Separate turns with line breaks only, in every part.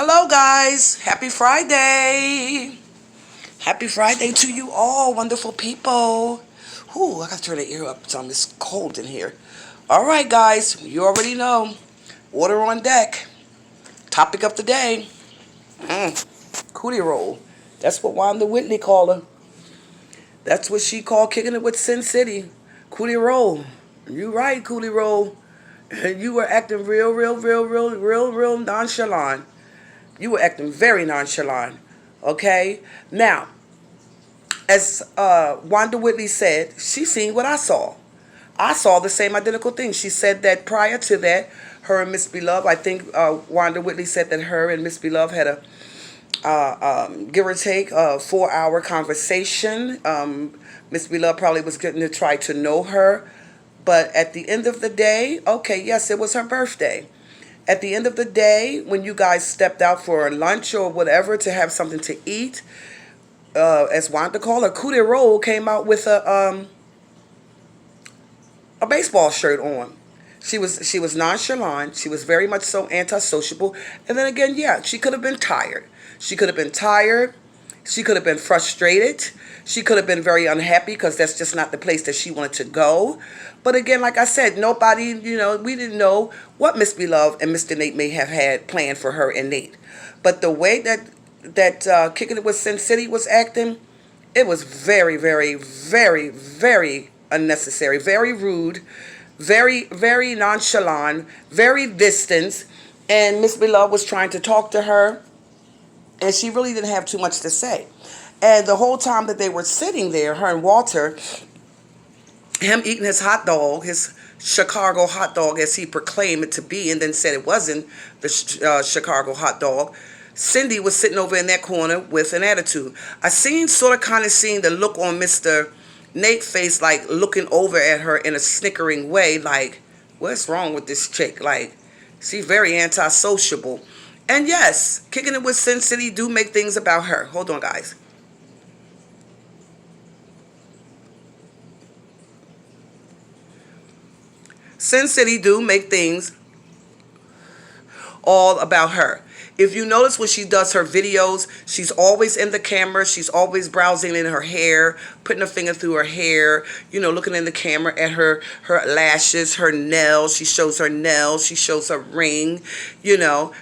Hello guys, happy Friday. Happy Friday to you all, wonderful people. Ooh, I gotta turn the air up, it's cold in here. Alright guys, you already know. Water on deck. Topic of the day. Cootie roll. That's what Wanda Whitley called her. That's what she called kicking it with Sin City. Cootie roll. You right, Cootie roll. You were acting real nonchalant. You were acting very nonchalant. Okay? Now, as Wanda Whitley said, she seen what I saw. I saw the same identical thing. She said that prior to that, her and Miss Beloved, I think Wanda Whitley said that her and Miss Beloved had a give or take a 4-hour conversation. Miss Beloved probably was getting to try to know her. But at the end of the day, okay, yes, it was her birthday. At the end of the day, when you guys stepped out for lunch or whatever to have something to eat, as Wanda called her, Cootie Roll came out with a baseball shirt on. She was nonchalant. She was very much so antisociable. And then again, yeah, she could have been tired. She could have been tired. She could have been frustrated. She could have been very unhappy because that's just not the place that she wanted to go. But again, like I said, nobody, we didn't know what Miss Beloved and Mr. Nate may have had planned for her and Nate. But the way that Kicking It with Sin City was acting, it was very unnecessary, very rude, very nonchalant, very distant. And Miss Beloved was trying to talk to her, and she really didn't have too much to say. And the whole time that they were sitting there, her and Walter, him eating his hot dog, his Chicago hot dog as he proclaimed it to be, and then said it wasn't the Chicago hot dog, Cindy was sitting over in that corner with an attitude. I kind of seen the look on Mr. Nate's face, like looking over at her in a snickering way, like, what's wrong with this chick? Like, she's very antisociable. And yes, Kicking It with Sin City do make things about her. Hold on, guys. Sin City do make things all about her. If you notice when she does her videos, she's always in the camera. She's always browsing in her hair, putting her finger through her hair, looking in the camera at her lashes, her nails. She shows her nails. She shows her ring, Yeah,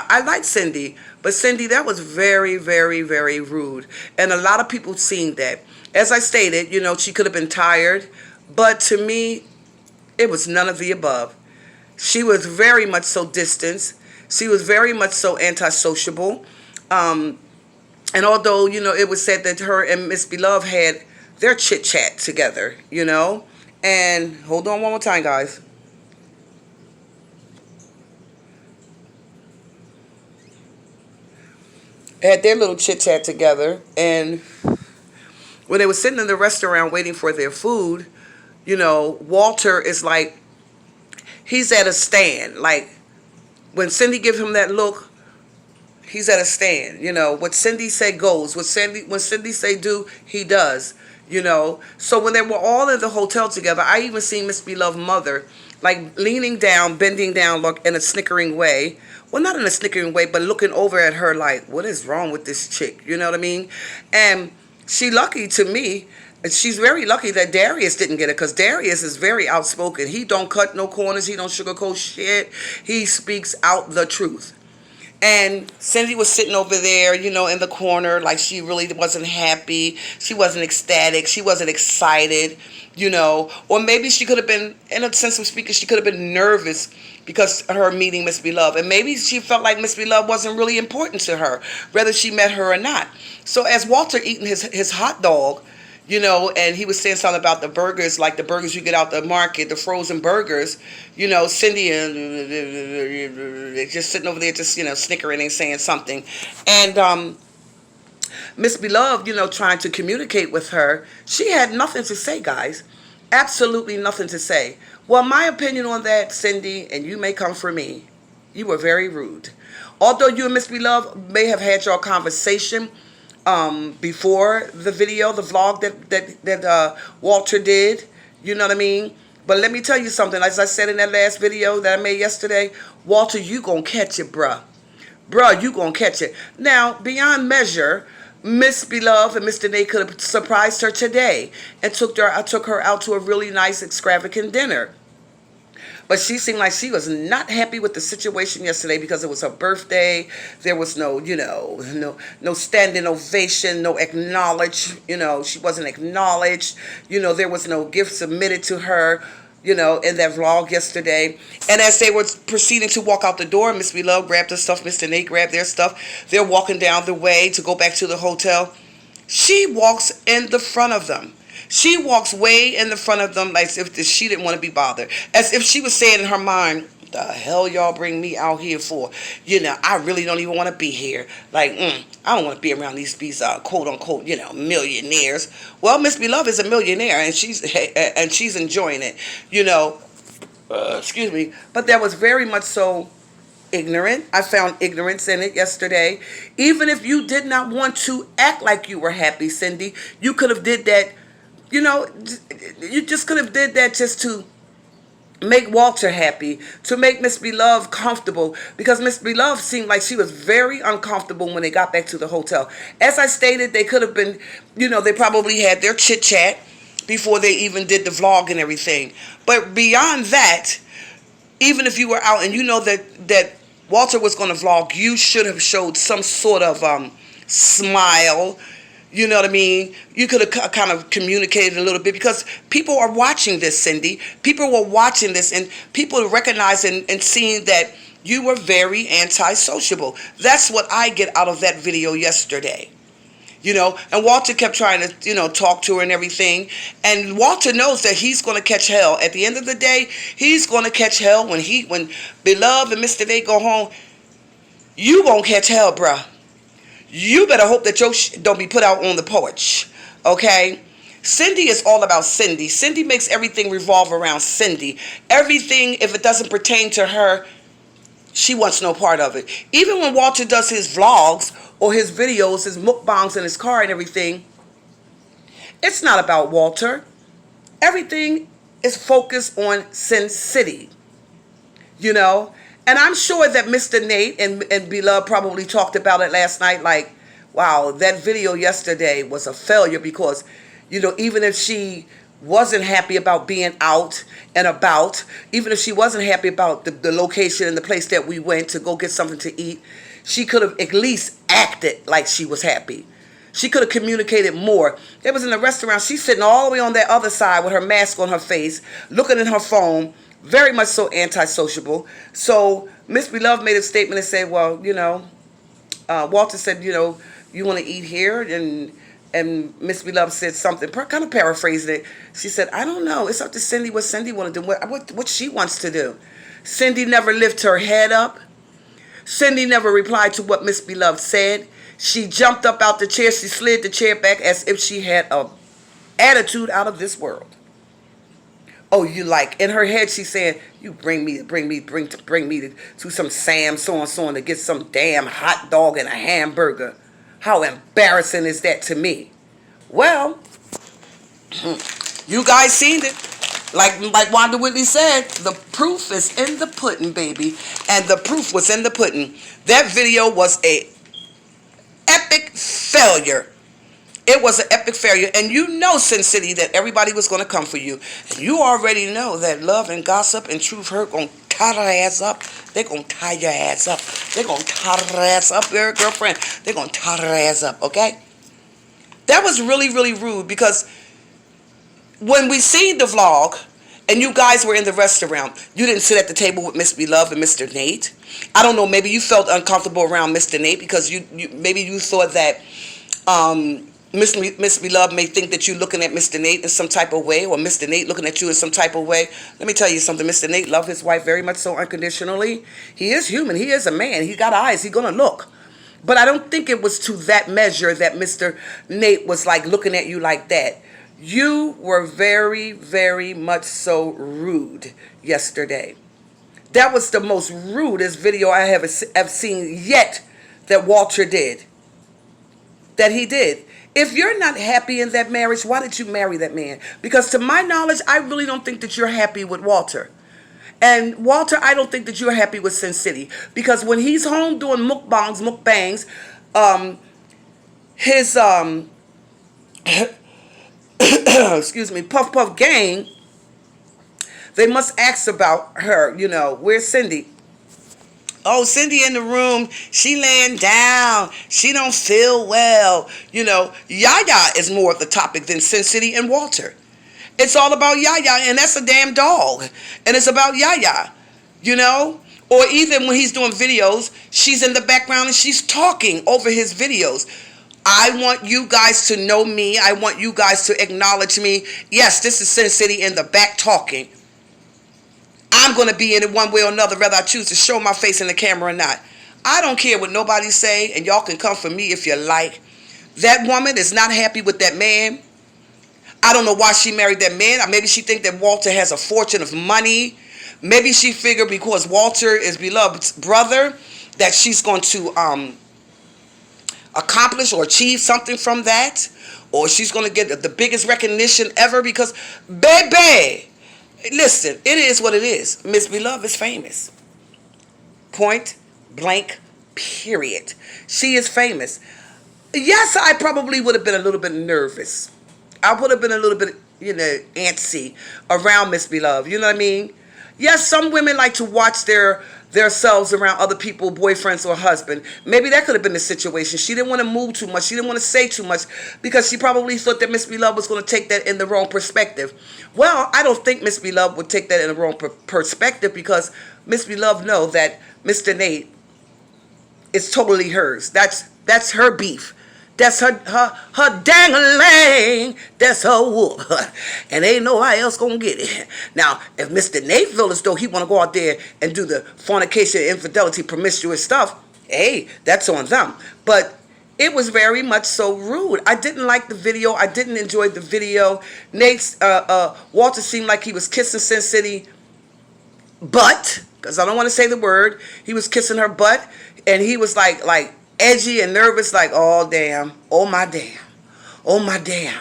I like Cindy. But Cindy, that was very rude. And a lot of people seen that. As I stated, she could have been tired. But to me, it was none of the above. She was very much so distant. She was very much so antisociable. And although, it was said that her and Miss Beloved had their chit-chat together, And hold on one more time, guys. Had their little chit-chat together. And when they were sitting in the restaurant waiting for their food, Walter is like, he's at a stand. Like, when Cindy give him that look, he's at a stand. What Cindy say goes. When Cindy say do, he does. So when they were all in the hotel together, I even seen Miss Beloved mother, like leaning down, bending down, look in a snickering way. Well, not in a snickering way, but looking over at her like, what is wrong with this chick? You know what I mean? And she lucky to me. She's very lucky that Darius didn't get it, because Darius is very outspoken. He don't cut no corners. He don't sugarcoat shit. He speaks out the truth. And Cindy was sitting over there, in the corner, like she really wasn't happy. She wasn't ecstatic. She wasn't excited, Or maybe she could have been, in a sense of speaking, she could have been nervous because of her meeting Miss Beloved. And maybe she felt like Miss Beloved wasn't really important to her, whether she met her or not. So as Walter eating his hot dog, and he was saying something about the burgers, like the burgers you get out the market, the frozen burgers, Cindy just sitting over there just, snickering and saying something. And Miss Beloved, trying to communicate with her, she had nothing to say, guys. Absolutely nothing to say. Well, my opinion on that, Cindy, and you may come for me, you were very rude. Although you and Miss Beloved may have had your conversation before the video, the vlog that Walter did, you know what I mean? But let me tell you something. As I said in that last video that I made yesterday, Walter, you gonna catch it, bruh. bruh, you gonna catch it. Now, beyond measure, Miss Beloved and Mr. Nate could have surprised her today and I took her out to a really nice, extravagant dinner. But she seemed like she was not happy with the situation yesterday because it was her birthday. There was no, no standing ovation, no acknowledge. She wasn't acknowledged. There was no gift submitted to her, in that vlog yesterday. And as they were proceeding to walk out the door, Miss Beloved grabbed her stuff, Mr. Nate grabbed their stuff. They're walking down the way to go back to the hotel. She walks in the front of them. She walks way in the front of them like if she didn't want to be bothered. As if she was saying in her mind, the hell y'all bring me out here for? I really don't even want to be here. Like, I don't want to be around these quote unquote, millionaires. Well, Miss Beloved is a millionaire and she's enjoying it, excuse me. But that was very much so ignorant. I found ignorance in it yesterday. Even if you did not want to act like you were happy, Cindy, you could have did that. You just could have did that just to make Walter happy, to make Miss Beloved comfortable, because Miss Beloved seemed like she was very uncomfortable when they got back to the hotel. As I stated, they could have been, they probably had their chit chat before they even did the vlog and everything. But beyond that, even if you were out and that Walter was going to vlog, you should have showed some sort of smile. You know what I mean? You could have kind of communicated a little bit because people are watching this, Cindy. People were watching this and people recognizing and seeing that you were very antisociable. That's what I get out of that video yesterday. And Walter kept trying to, talk to her and everything. And Walter knows that he's going to catch hell. At the end of the day, he's going to catch hell when Beloved and Mr. Nate go home. You going to catch hell, bruh. You better hope that your don't be put out on the porch, okay? Cindy is all about Cindy. Cindy makes everything revolve around Cindy. Everything, if it doesn't pertain to her, she wants no part of it. Even when Walter does his vlogs or his videos, his mukbangs in his car and everything, it's not about Walter. Everything is focused on Sin City, And I'm sure that Mr. Nate and Beloved probably talked about it last night like, wow, that video yesterday was a failure because, even if she wasn't happy about being out and about, even if she wasn't happy about the location and the place that we went to go get something to eat, she could have at least acted like she was happy. She could have communicated more. They was in a restaurant. She's sitting all the way on that other side with her mask on her face, looking at her phone, very much so antisociable. So Miss Beloved made a statement and said, well, Walter said, you want to eat here? And Miss Beloved said something, kind of paraphrasing it. She said, I don't know. It's up to Cindy what Cindy want to do, what she wants to do. Cindy never lifted her head up. Cindy never replied to what Miss Beloved said. She jumped up out the chair. She slid the chair back as if she had a attitude out of this world. Oh, in her head she's saying, you bring me to some Sam so-and-so to get some damn hot dog and a hamburger. How embarrassing is that to me? Well, you guys seen it. Like Wanda Whitley said, the proof is in the pudding, baby. And the proof was in the pudding. That video was a epic failure. It was an epic failure. And Sin City, that everybody was going to come for you. And you already know that love and gossip and truth hurt going to tie her ass up. They're going to tie your ass up. They're going to tie her ass up, your girlfriend. They're going to tie her ass up, okay? That was really, really rude because when we seen the vlog and you guys were in the restaurant, you didn't sit at the table with Miss Beloved and Mr. Nate. I don't know, maybe you felt uncomfortable around Mr. Nate because maybe you thought that Miss Beloved may think that you're looking at Mr. Nate in some type of way, or Mr. Nate looking at you in some type of way. Let me tell you something. Mr. Nate loved his wife very much so unconditionally. He is human. He is a man. He got eyes. He's going to look. But I don't think it was to that measure that Mr. Nate was looking at you like that. You were very, very much so rude yesterday. That was the most rudest video I have seen yet that Walter did. That he did. If you're not happy in that marriage, why did you marry that man? Because to my knowledge, I really don't think that you're happy with Walter. And Walter, I don't think that you're happy with Sin City, because when he's home doing mukbangs, his excuse me, Puff Puff gang, they must ask about her. Where's Cindy? Oh, Cindy in the room. She laying down. She don't feel well. Yaya is more of the topic than Sin City and Walter. It's all about Yaya, and that's a damn dog. And it's about Yaya, Or even when he's doing videos, she's in the background and she's talking over his videos. I want you guys to know me. I want you guys to acknowledge me. Yes, this is Sin City in the back talking. I'm going to be in it one way or another, whether I choose to show my face in the camera or not. I don't care what nobody say, and y'all can come for me if you like. That woman is not happy with that man. I don't know why she married that man. Or maybe she think that Walter has a fortune of money. Maybe she figured because Walter is Beloved's brother that she's going to accomplish or achieve something from that. Or she's going to get the biggest recognition ever because, baby, listen, it is what it is. Miss Beloved is famous. Point blank, period. She is famous. Yes, I probably would have been a little bit nervous. I would have been a little bit, antsy around Miss Beloved. You know what I mean? Yes, some women like to watch themselves around other people, boyfriends or husband. Maybe that could have been the situation. She didn't want to move too much. She didn't want to say too much because she probably thought that Miss Beloved was going to take that in the wrong perspective. Well, I don't think Miss Beloved would take that in the wrong perspective because Miss Beloved know that Mr. Nate is totally hers. That's her beef. That's her dang-a-lang. That's her whoop. And ain't nobody else gonna get it. Now, if Mr. Nate feel as though he want to go out there and do the fornication, infidelity, promiscuous stuff, hey, that's on them. But it was very much so rude. I didn't like the video. I didn't enjoy the video. Walter seemed like he was kissing Sin City butt, because I don't want to say the word. He was kissing her butt, and he was like edgy and nervous, like, oh damn, oh my damn, oh my damn,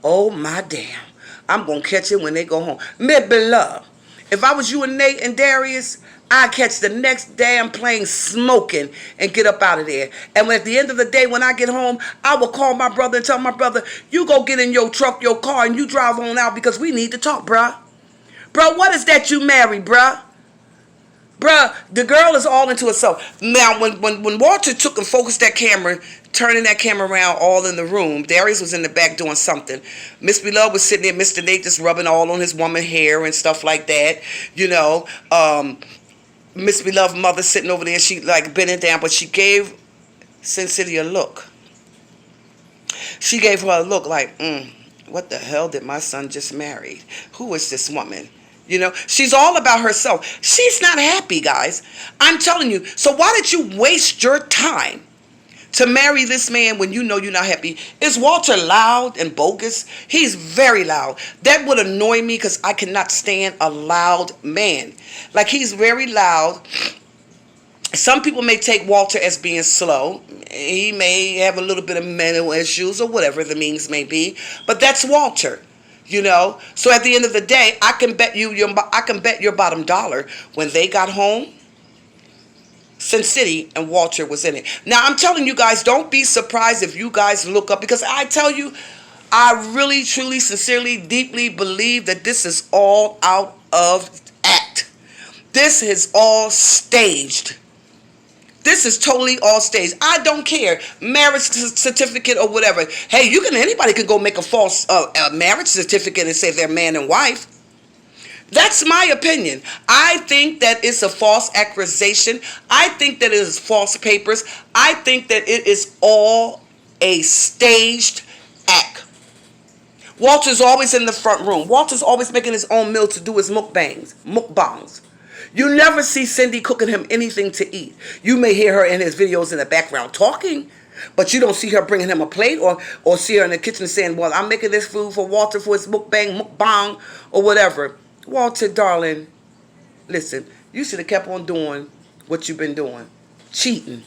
oh my damn. I'm gonna catch it when they go home. Miss Beloved, if I was you and Nate and Darius, I'd catch the next damn plane smoking and get up out of there. And at the end of the day, when I get home, I will call my brother and tell my brother, you go get in your truck, your car, and you drive on out because we need to talk, bruh. Bruh, what is that you married, bruh? Bruh, the girl is all into herself. Now, when Walter took and focused that camera, turning that camera around all in the room, Darius was in the back doing something. Miss Beloved was sitting there, Mr. Nate just rubbing all on his woman hair and stuff like that. Miss Beloved mother sitting over there, she like bending down, but she gave Sin City a look. She gave her a look like, what the hell did my son just marry? Who is this woman? She's all about herself. She's not happy, guys. I'm telling you. So why did you waste your time to marry this man when you know you're not happy? Is Walter loud and bogus? He's very loud. That would annoy me because I cannot stand a loud man. Like, he's very loud. Some people may take Walter as being slow. He may have a little bit of mental issues or whatever the means may be. But that's Walter. So at the end of the day, I can bet your bottom dollar when they got home, Sin City and Walter was in it. Now, I'm telling you guys, don't be surprised if you guys look up, because I tell you, I really, truly, sincerely, deeply believe that this is all out of act. This is all staged. This is totally all staged. I don't care. Marriage certificate or whatever. Hey, anybody can go make a false marriage certificate and say they're man and wife. That's my opinion. I think that it's a false accusation. I think that it is false papers. I think that it is all a staged act. Walter's always in the front room. Walter's always making his own meal to do his mukbangs. You never see Cindy cooking him anything to eat. You may hear her in his videos in the background talking, but you don't see her bringing him a plate or see her in the kitchen saying, well, I'm making this food for Walter for his mukbang, or whatever. Walter, darling, listen, you should have kept on doing what you've been doing. Cheating,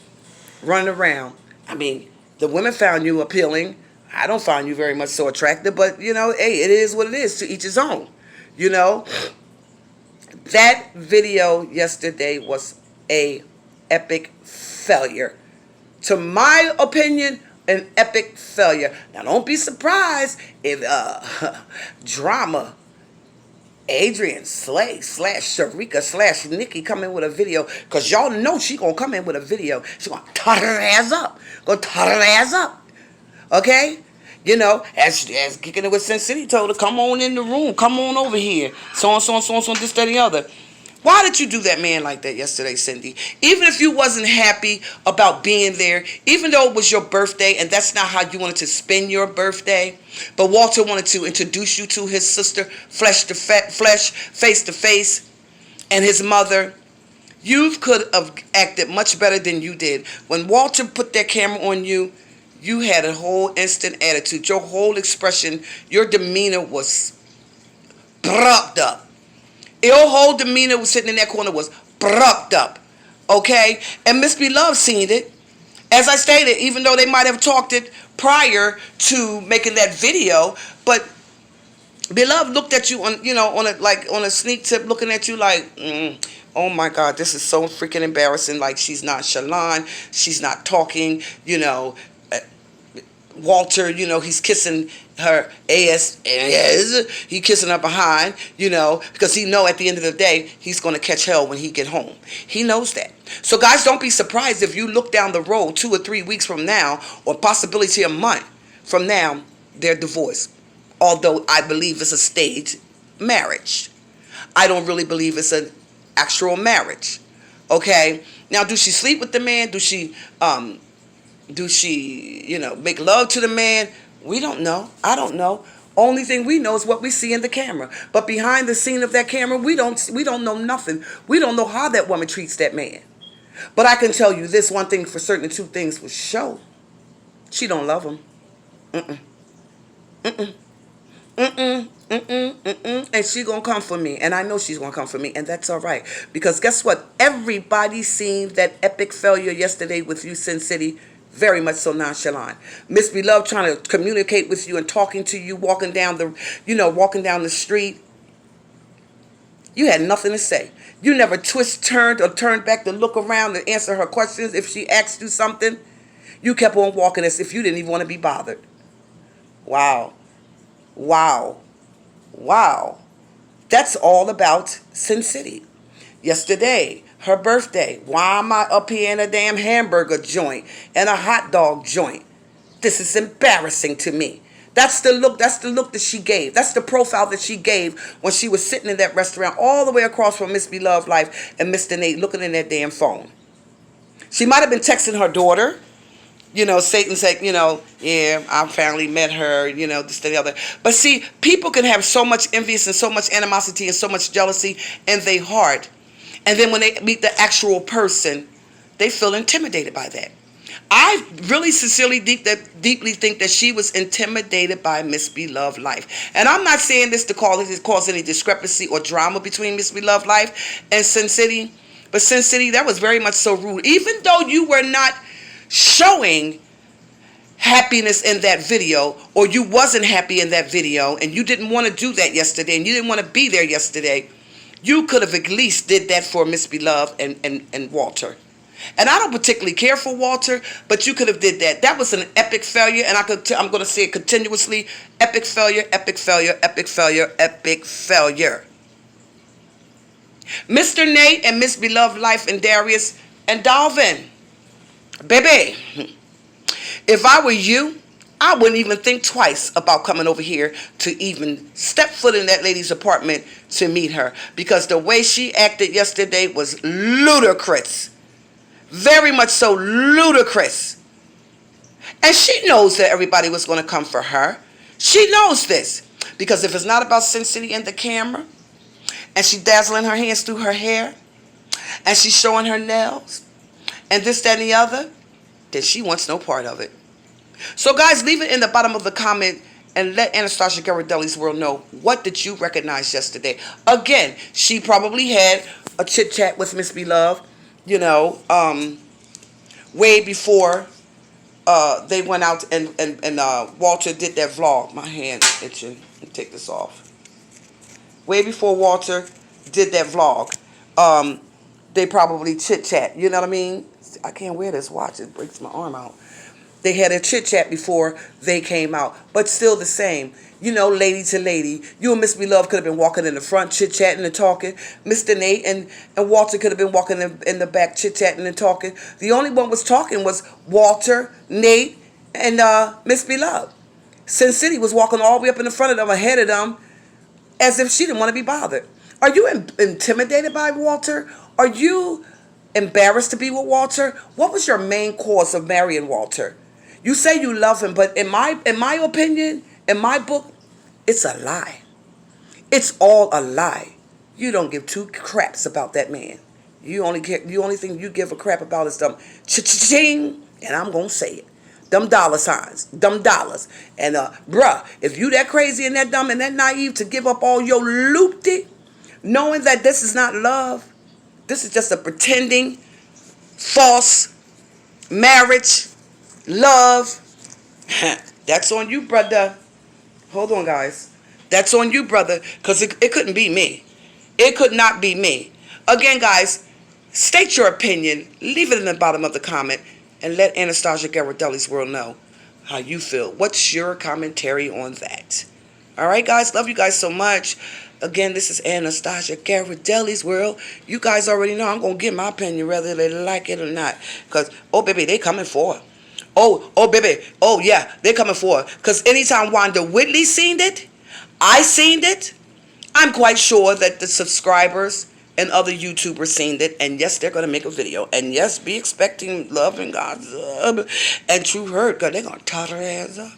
running around. I mean, the women found you appealing. I don't find you very much so attractive, but, hey, it is what it is, to each his own, That video yesterday was a epic failure. To my opinion, an epic failure. Now, don't be surprised if drama Adrian Slay slash Sharika slash Nikki come in with a video, because y'all know she gonna come in with a video. She gonna tot her ass up. Gonna tot her ass up. Okay? You know, as kicking it with Sin City told her, come on in the room, come on over here. So on, this, that, and the other. Why did you do that man like that yesterday, Cindy? Even if you wasn't happy about being there, even though it was your birthday and that's not how you wanted to spend your birthday, but Walter wanted to introduce you to his sister, flesh to flesh, face to face, and his mother, you could have acted much better than you did. When Walter put that camera on you, you had a whole instant attitude. Your whole expression, your demeanor was brucked up. Your whole demeanor was sitting in that corner was brucked up. Okay? And Miss Beloved seen it. As I stated, even though they might have talked it prior to making that video, but Beloved looked at you on, on a sneak tip, looking at you like, oh my God, this is so freaking embarrassing. Like, she's nonchalant, she's not talking, Walter, he's kissing her ass, he kissing her behind, because he know at the end of the day, he's going to catch hell when he get home. He knows that. So guys, don't be surprised if you look down the road 2 or 3 weeks from now, or possibility a month from now, they're divorced. Although I believe it's a staged marriage. I don't really believe it's an actual marriage. Okay? Now, do she sleep with the man? Do she make love to the man? We don't know. I don't know. Only thing we know is what we see in the camera. But behind the scene of that camera, we don't know nothing. We don't know how that woman treats that man. But I can tell you this one thing for certain, 2 things for sure. She don't love him. And she gonna come for me, and I know she's gonna come for me, and that's all right, because guess what? Everybody seen that epic failure yesterday with you, Sin City. Very much so nonchalant. Miss Beloved trying to communicate with you and talking to you, walking down the street. You had nothing to say. You never turned back to look around and answer her questions if she asked you something. You kept on walking as if you didn't even want to be bothered. Wow. That's all about Sin City. Yesterday, her birthday. Why am I up here in a damn hamburger joint and a hot dog joint? This is embarrassing to me. That's the look that she gave. That's the profile that she gave when she was sitting in that restaurant all the way across from Miss Beloved Life and Mr. Nate looking in that damn phone. She might have been texting her daughter. Satan said, yeah, I finally met her, this, that, the other. But see, people can have so much envious and so much animosity and so much jealousy in their heart. And then when they meet the actual person, they feel intimidated by that. I really sincerely deeply think that she was intimidated by Miss Beloved Life. And I'm not saying this to cause any discrepancy or drama between Miss Beloved Life and Sin City. But Sin City, that was very much so rude. Even though you were not showing happiness in that video, or you wasn't happy in that video, and you didn't want to do that yesterday, and you didn't want to be there yesterday, you could have at least did that for Miss Beloved and Walter. And I don't particularly care for Walter, but you could have did that. That was an epic failure, and I'm going to say it continuously: epic failure, epic failure, epic failure, epic failure. Mr. Nate and Miss Beloved Life and Darius and Dalvin, baby, if I were you, I wouldn't even think twice about coming over here to even step foot in that lady's apartment to meet her, because the way she acted yesterday was ludicrous. Very much so ludicrous. And she knows that everybody was going to come for her. She knows this, because if it's not about Sin City and the camera, and she dazzling her hands through her hair, and she's showing her nails, and this, that, and the other, then she wants no part of it. So guys, leave it in the bottom of the comment and let Anastasia GHIRADELLI'S world know, what did you recognize yesterday? Again, she probably had a chit chat with Miss Beloved, way before they went out and Walter did that vlog. My hand itching. Let me take this off. Way before Walter did that vlog. They probably chit chat. You know what I mean? I can't wear this watch. It breaks my arm out. They had a chit chat before they came out, but still the same. You know, lady to lady. You and Miss Beloved could have been walking in the front, chit chatting and talking. Mr. Nate and Walter could have been walking in the back, chit chatting and talking. The only one was talking was Walter, Nate, and Miss Beloved. Sin City was walking all the way up in the front of them, ahead of them, as if she didn't want to be bothered. Are you intimidated by Walter? Are you embarrassed to be with Walter? What was your main cause of marrying Walter? You say you love him, but in my opinion, in my book, it's a lie. It's all a lie. You don't give two craps about that man. You only care, the only thing you give a crap about is them cha-ching, and I'm gonna say it. Them dollar signs, them dollars. And bruh, if you that crazy and that dumb and that naive to give up all your loopty, knowing that this is not love, this is just a pretending, false marriage, love, that's on you, brother. Hold on, guys. That's on you, brother, because it couldn't be me. It could not be me. Again, guys, state your opinion. Leave it in the bottom of the comment and let Anastasia GHIRADELLI'S World know how you feel. What's your commentary on that? All right, guys. Love you guys so much. Again, this is Anastasia GHIRADELLI'S World. You guys already know I'm going to give my opinion whether they like it or not. Because, oh, baby, they coming for it. Oh, baby. Oh, yeah, they're coming for it. Because anytime Wanda Whitley seen it, I seen it, I'm quite sure that the subscribers and other YouTubers seen it. And yes, they're going to make a video. And yes, be expecting love and God's love and true hurt. Because they're going to tie their ass up.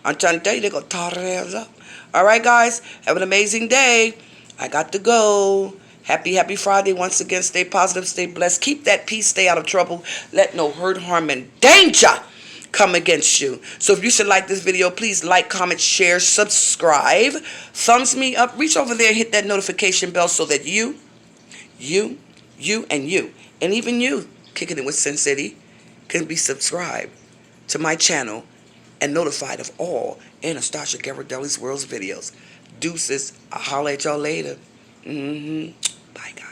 I'm trying to tell you, they're going to tie their ass up. All right, guys. Have an amazing day. I got to go. Happy Friday. Once again, stay positive, stay blessed. Keep that peace, stay out of trouble. Let no hurt, harm, and danger come against you. So if you should like this video, please like, comment, share, subscribe. Thumbs me up. Reach over there, hit that notification bell so that you, and even you, Kicking It with Sin City, can be subscribed to my channel and notified of all Anastasia GHIRADELLI'S World's videos. Deuces. I'll holler at y'all later. Bye, guys.